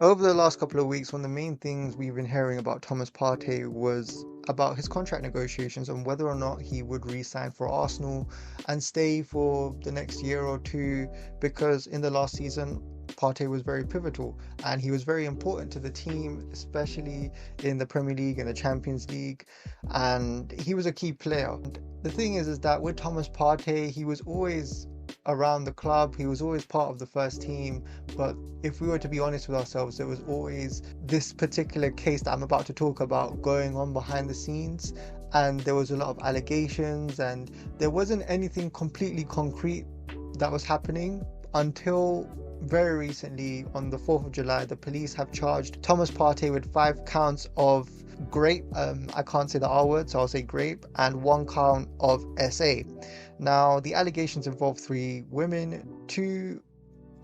Over the last couple of weeks, one of the main things we've been hearing about Thomas Partey was about his contract negotiations and whether or not he would re-sign for Arsenal and stay for the next year or two, because in the last season, Partey was very pivotal and he was very important to the team, especially in the Premier League and the Champions League, and he was a key player. The thing is that with Thomas Partey, he was always around the club, he was always part of the first team, but if we were to be honest with ourselves, there was always this particular case that I'm about to talk about going on behind the scenes, and there was a lot of allegations and there wasn't anything completely concrete that was happening until very recently. On the 4th of July, the police have charged Thomas Partey with 5 counts of grape, I can't say the R word, so I'll say grape, and 1 count of SA. Now, the allegations involve 3 women. 2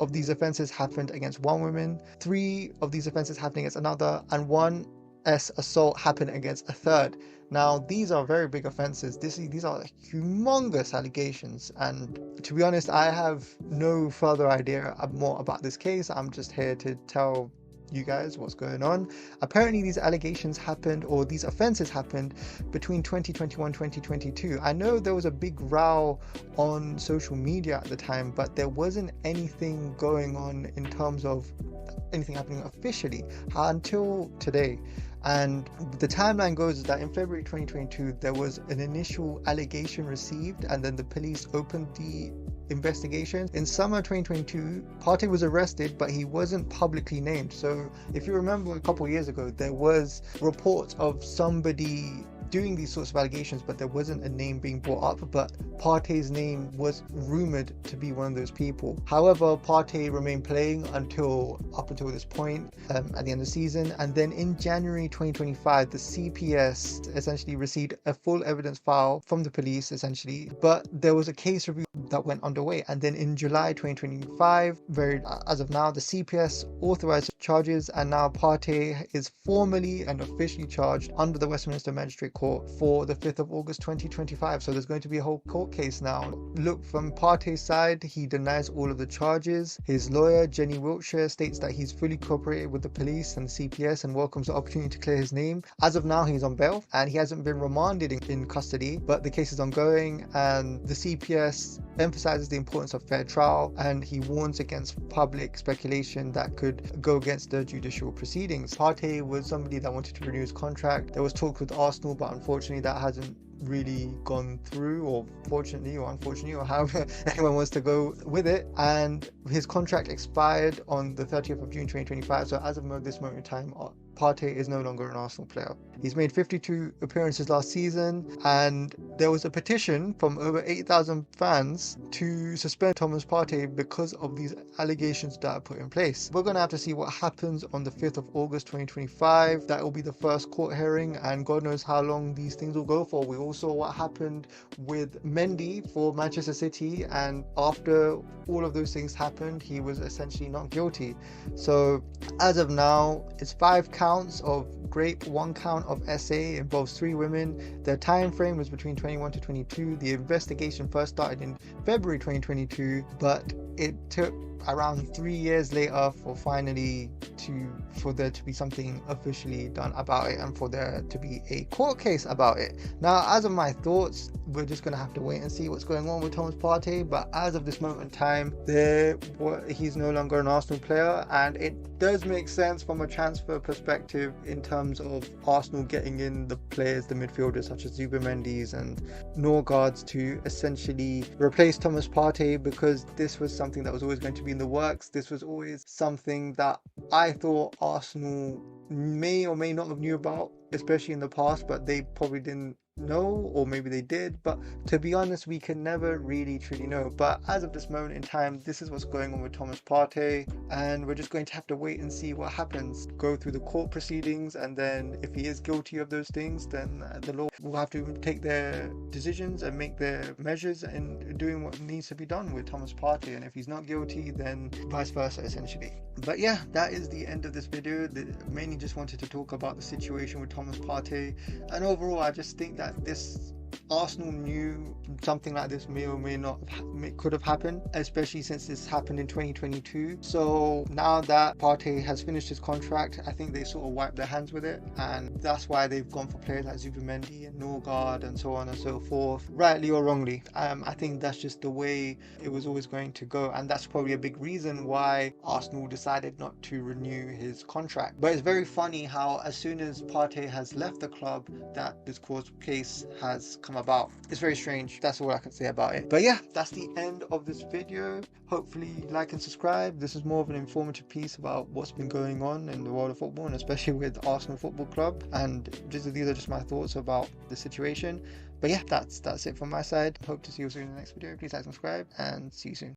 of these offences happened against 1 woman, 3 of these offences happened against another, and 1 assault happened against a third. Now, these are very big offences. These are humongous allegations, and to be honest, I have no further idea more about this case. I'm just here to tell you guys what's going on. Apparently these allegations happened, or these offences happened, between 2021 2022. I know there was a big row on social media at the time, but there wasn't anything going on in terms of anything happening officially until today. And the timeline goes is that in February 2022 there was an initial allegation received, and then the police opened the investigation. In summer 2022, Partey was arrested, but he wasn't publicly named. So if you remember a couple of years ago, there was reports of somebody doing these sorts of allegations, but there wasn't a name being brought up, but Partey's name was rumoured to be one of those people. However, Partey remained playing up until this point, at the end of the season, and then in January 2025, the CPS essentially received a full evidence file from the police, essentially, but there was a case review that went underway, and then in July 2025, as of now, the CPS authorised charges, and now Partey is formally and officially charged under the Westminster Magistrate Court for the 5th of August 2025. So there's going to be a whole court case now. Look, from Partey's side, he denies all of the charges. His lawyer, Jenny Wiltshire, states that he's fully cooperated with the police and the CPS and welcomes the opportunity to clear his name. As of now, he's on bail and he hasn't been remanded in custody, but the case is ongoing, and the CPS emphasizes the importance of fair trial, and he warns against public speculation that could go against the judicial proceedings. Partey was somebody that wanted to renew his contract. There was talk with Arsenal, but unfortunately that hasn't really gone through, or fortunately or unfortunately, or however anyone wants to go with it, and his contract expired on the 30th of June 2025. So as of this moment in time, Partey is no longer an Arsenal player. He's made 52 appearances last season, and there was a petition from over 8,000 fans to suspend Thomas Partey because of these allegations that are put in place. We're going to have to see what happens on the 5th of August 2025. That will be the first court hearing, and God knows how long these things will go for. We all saw what happened with Mendy for Manchester City, and after all of those things happened, he was essentially not guilty. So as of now, it's 5 counts of grape, 1 count of SA, involves 3 women. The time frame was between 21 to 22. The investigation first started in February 2022, but it took around 3 years later for there to be something officially done about it and for there to be a court case about it. Now, as of my thoughts, we're just going to have to wait and see what's going on with Thomas Partey, but as of this moment in time, he's no longer an Arsenal player, and it does make sense from a transfer perspective in terms of Arsenal getting in the players, the midfielders such as Zubimendi and Norgard, to essentially replace Thomas Partey, because this was something that was always going to be in the works. This was always something that I thought Arsenal may or may not have knew about, especially in the past, but they probably didn't know, or maybe they did, but to be honest, we can never really truly know. But as of this moment in time, this is what's going on with Thomas Partey, and we're just going to have to wait and see what happens, go through the court proceedings, and then if he is guilty of those things, then the law will have to take their decisions and make their measures in doing what needs to be done with Thomas Partey, and if he's not guilty, then vice versa, essentially. But yeah, that is the end of this video. Mainly just wanted to talk about the situation with Thomas Partey, and overall I just think that this Arsenal knew something like this may or may not could have happened, especially since this happened in 2022. So now that Partey has finished his contract, I think they sort of wiped their hands with it, and that's why they've gone for players like Zubimendi and Norgard and so on and so forth, rightly or wrongly. I think that's just the way it was always going to go, and that's probably a big reason why Arsenal decided not to renew his contract. But it's very funny how as soon as Partey has left the club, that this court case has come about. It's very strange. That's all I can say about it. But yeah, that's the end of this video. Hopefully like and subscribe. This is more of an informative piece about what's been going on in the world of football, and especially with Arsenal Football Club, and these are just my thoughts about the situation. But yeah, that's it from my side. Hope to see you soon in the next video. Please like, subscribe, and see you soon.